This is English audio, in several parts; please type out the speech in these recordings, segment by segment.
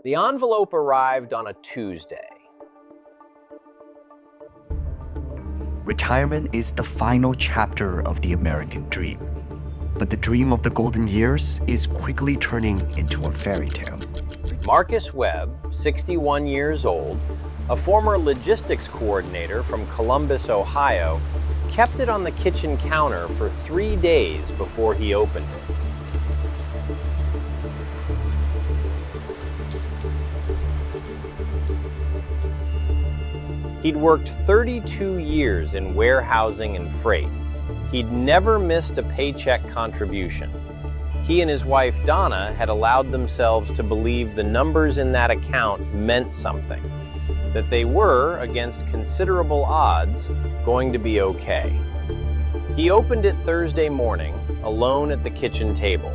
The envelope arrived on a Tuesday. Retirement is the final chapter of the American dream. But the dream of the golden years is quickly turning into a fairy tale. Marcus Webb, 61 years old, a former logistics coordinator from Columbus, Ohio, kept it on the kitchen counter for 3 days before he opened it. He'd worked 32 years in warehousing and freight. He'd never missed a paycheck contribution. He and his wife Donna had allowed themselves to believe the numbers in that account meant something, that they were, against considerable odds, going to be okay. He opened it Thursday morning, alone at the kitchen table.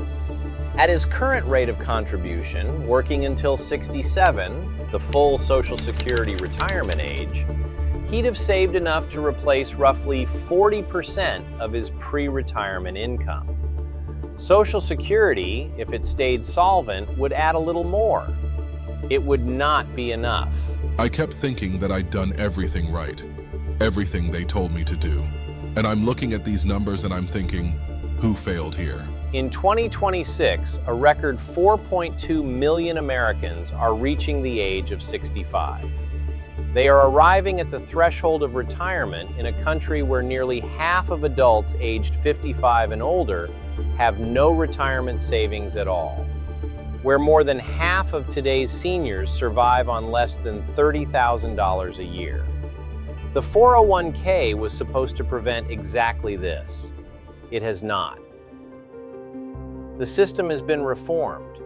At his current rate of contribution, working until 67, the full Social Security retirement age, he'd have saved enough to replace roughly 40% of his pre-retirement income. Social Security, if it stayed solvent, would add a little more. It would not be enough. I kept thinking that I'd done everything right, everything they told me to do. And I'm looking at these numbers and I'm thinking, who failed here? In 2026, a record 4.2 million Americans are reaching the age of 65. They are arriving at the threshold of retirement in a country where nearly half of adults aged 55 and older have no retirement savings at all, where more than half of today's seniors survive on less than $30,000 a year. The 401k was supposed to prevent exactly this. It has not. The system has been reformed.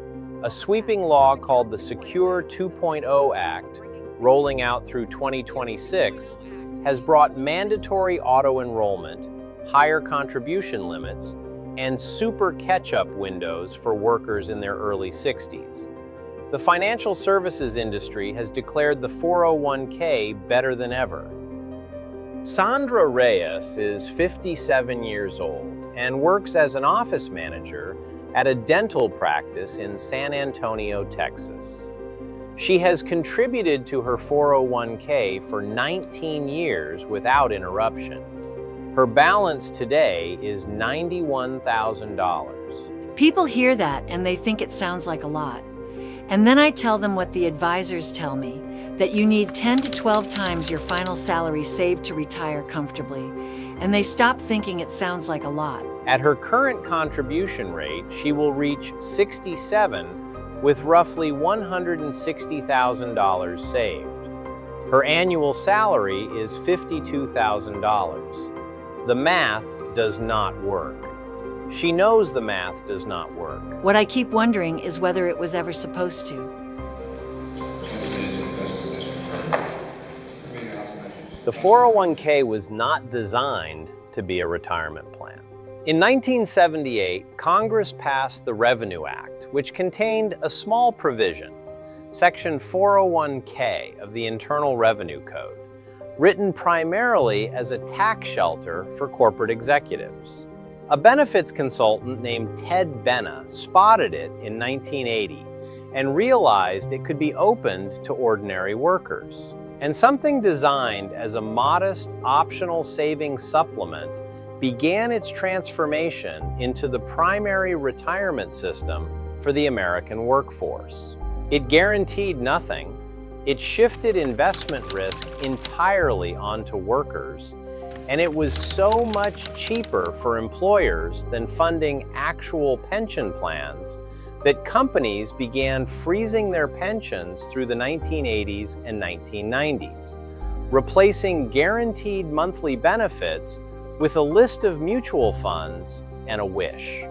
A sweeping law called the Secure 2.0 Act, rolling out through 2026, has brought mandatory auto-enrollment, higher contribution limits, and super catch-up windows for workers in their early 60s. The financial services industry has declared the 401k better than ever. Sandra Reyes is 57 years old and works as an office manager at a dental practice in San Antonio, Texas. She has contributed to her 401k for 19 years without interruption. Her balance today is $91,000. People hear that and they think it sounds like a lot. And then I tell them what the advisors tell me, that you need 10 to 12 times your final salary saved to retire comfortably. And they stop thinking it sounds like a lot. At her current contribution rate, she will reach 67 with roughly $160,000 saved. Her annual salary is $52,000. The math does not work. She knows the math does not work. What I keep wondering is whether it was ever supposed to. The 401k was not designed to be a retirement plan. In 1978, Congress passed the Revenue Act, which contained a small provision, Section 401k of the Internal Revenue Code, written primarily as a tax shelter for corporate executives. A benefits consultant named Ted Benna spotted it in 1980 and realized it could be opened to ordinary workers. And something designed as a modest, optional savings supplement began its transformation into the primary retirement system for the American workforce. It guaranteed nothing. It shifted investment risk entirely onto workers, and it was so much cheaper for employers than funding actual pension plans that companies began freezing their pensions through the 1980s and 1990s, replacing guaranteed monthly benefits with a list of mutual funds and a wish.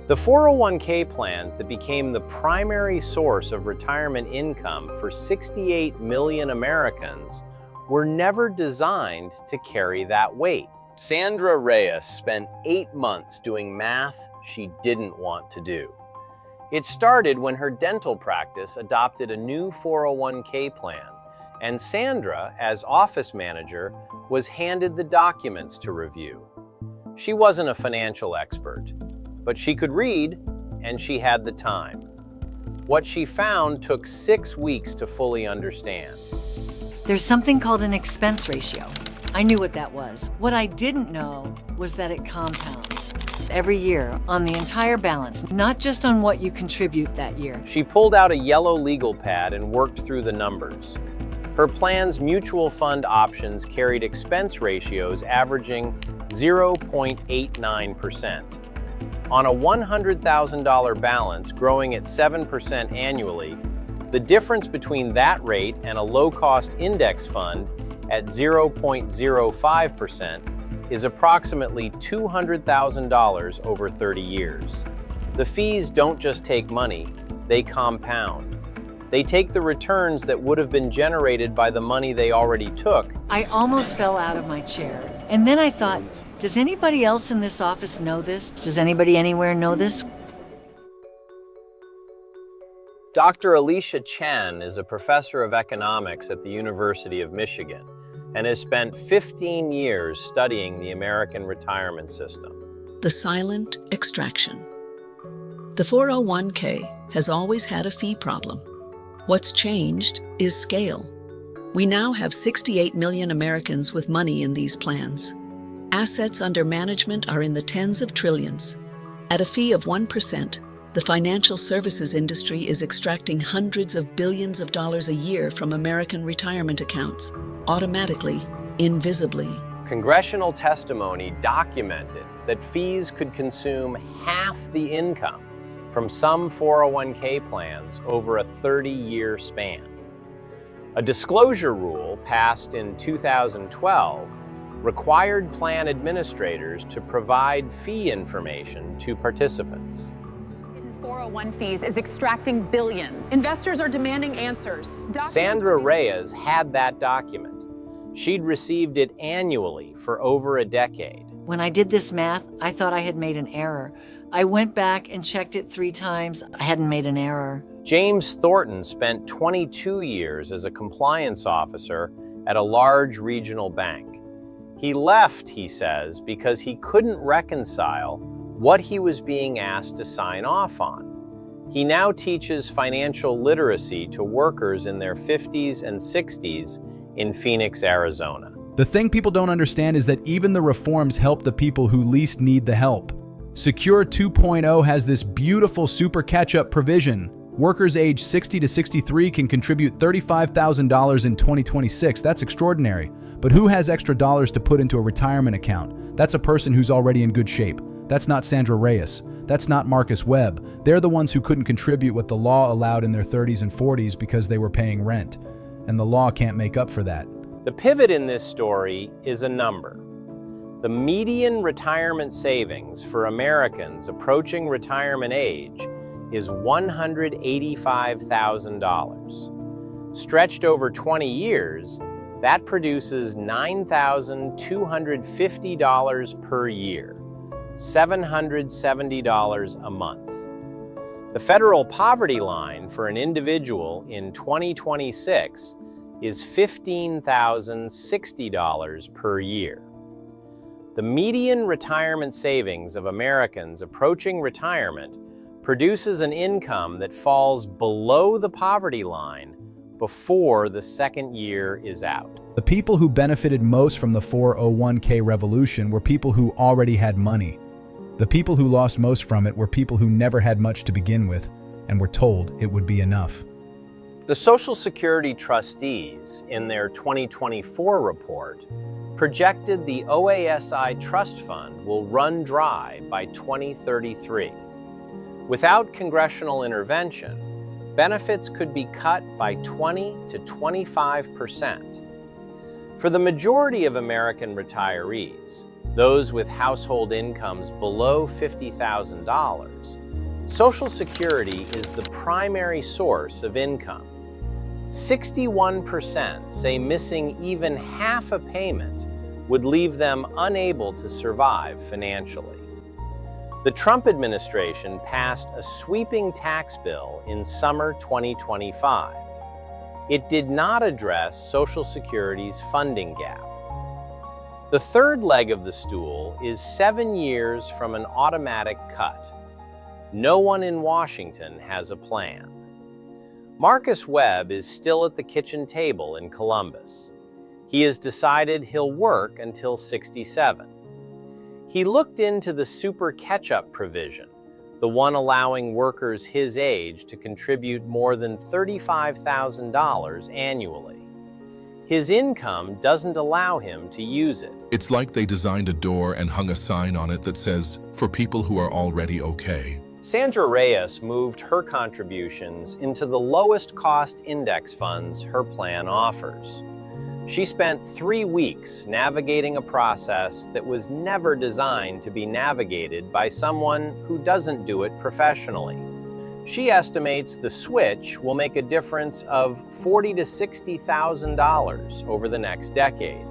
The 401k plans that became the primary source of retirement income for 68 million Americans were never designed to carry that weight. Sandra Reyes spent 8 months doing math she didn't want to do. It started when her dental practice adopted a new 401k plan, and Sandra, as office manager, was handed the documents to review. She wasn't a financial expert, but she could read, and she had the time. What she found took 6 weeks to fully understand. There's something called an expense ratio. I knew what that was. What I didn't know was that it compounds every year on the entire balance, not just on what you contribute that year. She pulled out a yellow legal pad and worked through the numbers. Her plan's mutual fund options carried expense ratios averaging 0.89%. On a $100,000 balance growing at 7% annually, the difference between that rate and a low-cost index fund at 0.05% is approximately $200,000 over 30 years. The fees don't just take money, they compound. They take the returns that would have been generated by the money they already took. I almost fell out of my chair. And then I thought, does anybody else in this office know this? Does anybody anywhere know this? Dr. Alicia Chen is a professor of economics at the University of Michigan and has spent 15 years studying the American retirement system. The silent extraction. The 401k has always had a fee problem. What's changed is scale. We now have 68 million Americans with money in these plans. Assets under management are in the tens of trillions. At a fee of 1%, the financial services industry is extracting hundreds of billions of dollars a year from American retirement accounts, automatically, invisibly. Congressional testimony documented that fees could consume half the income from some 401k plans over a 30-year span. A disclosure rule passed in 2012 required plan administrators to provide fee information to participants. 401 fees is extracting billions. Investors are demanding answers. Sandra Reyes had that document. She'd received it annually for over a decade. When I did this math, I thought I had made an error. I went back and checked it 3 times. I hadn't made an error. James Thornton spent 22 years as a compliance officer at a large regional bank. He left, he says, because he couldn't reconcile what he was being asked to sign off on. He now teaches financial literacy to workers in their 50s and 60s in Phoenix, Arizona. The thing people don't understand is that even the reforms help the people who least need the help. Secure 2.0 has this beautiful super catch-up provision. Workers age 60 to 63 can contribute $35,000 in 2026. That's extraordinary. But who has extra dollars to put into a retirement account? That's a person who's already in good shape. That's not Sandra Reyes. That's not Marcus Webb. They're the ones who couldn't contribute what the law allowed in their 30s and 40s because they were paying rent. And the law can't make up for that. The pivot in this story is a number. The median retirement savings for Americans approaching retirement age is $185,000. Stretched over 20 years, that produces $9,250 per year. $770 a month. The federal poverty line for an individual in 2026 is $15,060 per year. The median retirement savings of Americans approaching retirement produces an income that falls below the poverty line before the second year is out. The people who benefited most from the 401k revolution were people who already had money. The people who lost most from it were people who never had much to begin with and were told it would be enough. The Social Security trustees, in their 2024 report, projected the OASI trust fund will run dry by 2033. Without congressional intervention, benefits could be cut by 20 to 25%. For the majority of American retirees, those with household incomes below $50,000, Social Security is the primary source of income. 61% say missing even half a payment would leave them unable to survive financially. The Trump administration passed a sweeping tax bill in summer 2025. It did not address Social Security's funding gap. The third leg of the stool is 7 years from an automatic cut. No one in Washington has a plan. Marcus Webb is still at the kitchen table in Columbus. He has decided he'll work until 67. He looked into the super catch-up provision, the one allowing workers his age to contribute more than $35,000 annually. His income doesn't allow him to use it. It's like they designed a door and hung a sign on it that says, "For people who are already okay." Sandra Reyes moved her contributions into the lowest cost index funds her plan offers. She spent 3 weeks navigating a process that was never designed to be navigated by someone who doesn't do it professionally. She estimates the switch will make a difference of $40,000 to $60,000 over the next decade.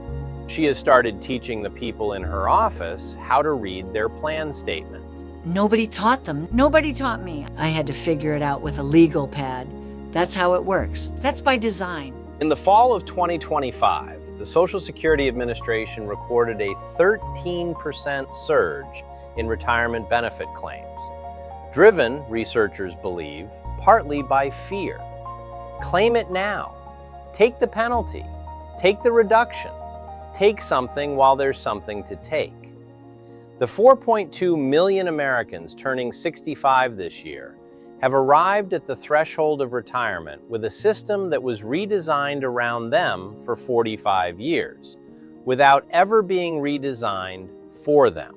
She has started teaching the people in her office how to read their plan statements. Nobody taught them. Nobody taught me. I had to figure it out with a legal pad. That's how it works. That's by design. In the fall of 2025, the Social Security Administration recorded a 13% surge in retirement benefit claims, driven, researchers believe, partly by fear. Claim it now. Take the penalty. Take the reduction. Take something while there's something to take. The 4.2 million Americans turning 65 this year have arrived at the threshold of retirement with a system that was redesigned around them for 45 years, without ever being redesigned for them.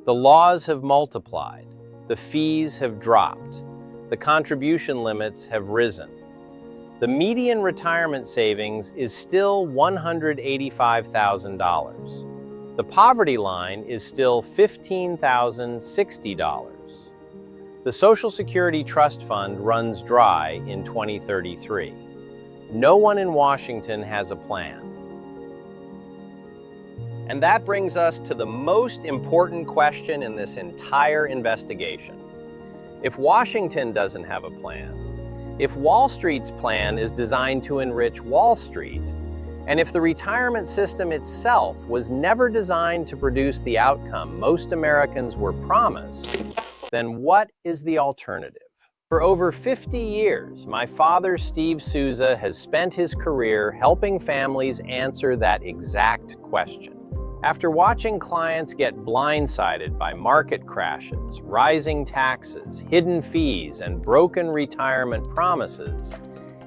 The laws have multiplied, the fees have dropped, the contribution limits have risen. The median retirement savings is still $185,000. The poverty line is still $15,060. The Social Security Trust Fund runs dry in 2033. No one in Washington has a plan. And that brings us to the most important question in this entire investigation. If Washington doesn't have a plan, if Wall Street's plan is designed to enrich Wall Street, and if the retirement system itself was never designed to produce the outcome most Americans were promised, then what is the alternative? For over 50 years, my father, Steve Souza, has spent his career helping families answer that exact question. After watching clients get blindsided by market crashes, rising taxes, hidden fees, and broken retirement promises,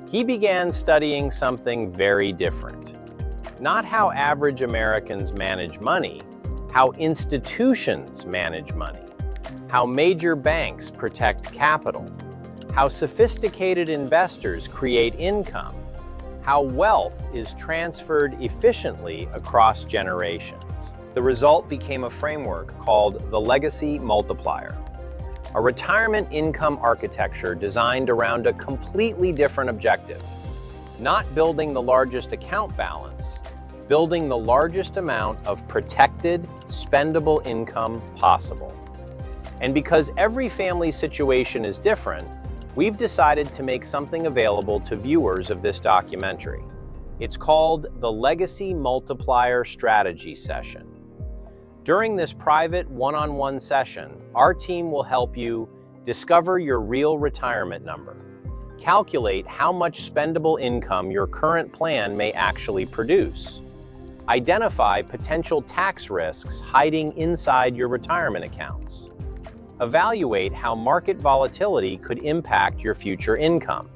he began studying something very different. Not how average Americans manage money, how institutions manage money, how major banks protect capital, how sophisticated investors create income, how wealth is transferred efficiently across generations. The result became a framework called the Legacy Multiplier, a retirement income architecture designed around a completely different objective. Not building the largest account balance, building the largest amount of protected, spendable income possible. And because every family situation is different, we've decided to make something available to viewers of this documentary. It's called the Legacy Multiplier Strategy Session. During this private one-on-one session, our team will help you discover your real retirement number, calculate how much spendable income your current plan may actually produce, identify potential tax risks hiding inside your retirement accounts, evaluate how market volatility could impact your future income,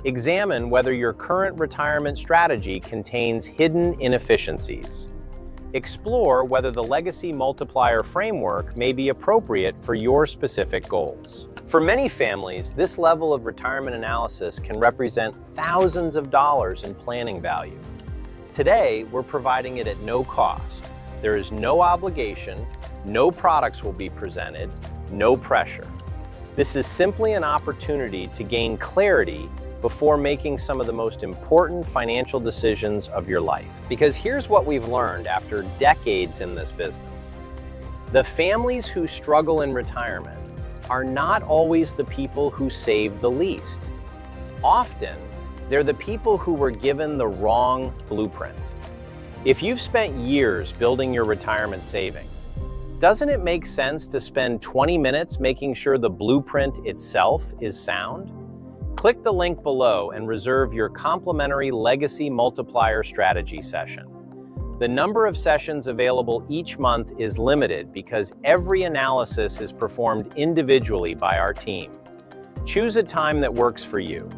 examine whether your current retirement strategy contains hidden inefficiencies, explore whether the Legacy Multiplier framework may be appropriate for your specific goals. For many families, this level of retirement analysis can represent thousands of dollars in planning value. Today, we're providing it at no cost. There is no obligation, no products will be presented, no pressure. This is simply an opportunity to gain clarity before making some of the most important financial decisions of your life. Because here's what we've learned after decades in this business. The families who struggle in retirement are not always the people who save the least. Often, they're the people who were given the wrong blueprint. If you've spent years building your retirement savings, doesn't it make sense to spend 20 minutes making sure the blueprint itself is sound? Click the link below and reserve your complimentary Legacy Multiplier strategy session. The number of sessions available each month is limited because every analysis is performed individually by our team. Choose a time that works for you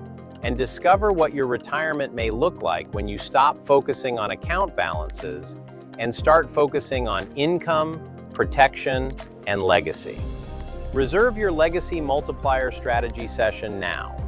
and discover what your retirement may look like when you stop focusing on account balances and start focusing on income, protection, and legacy. Reserve your Legacy Multiplier strategy session now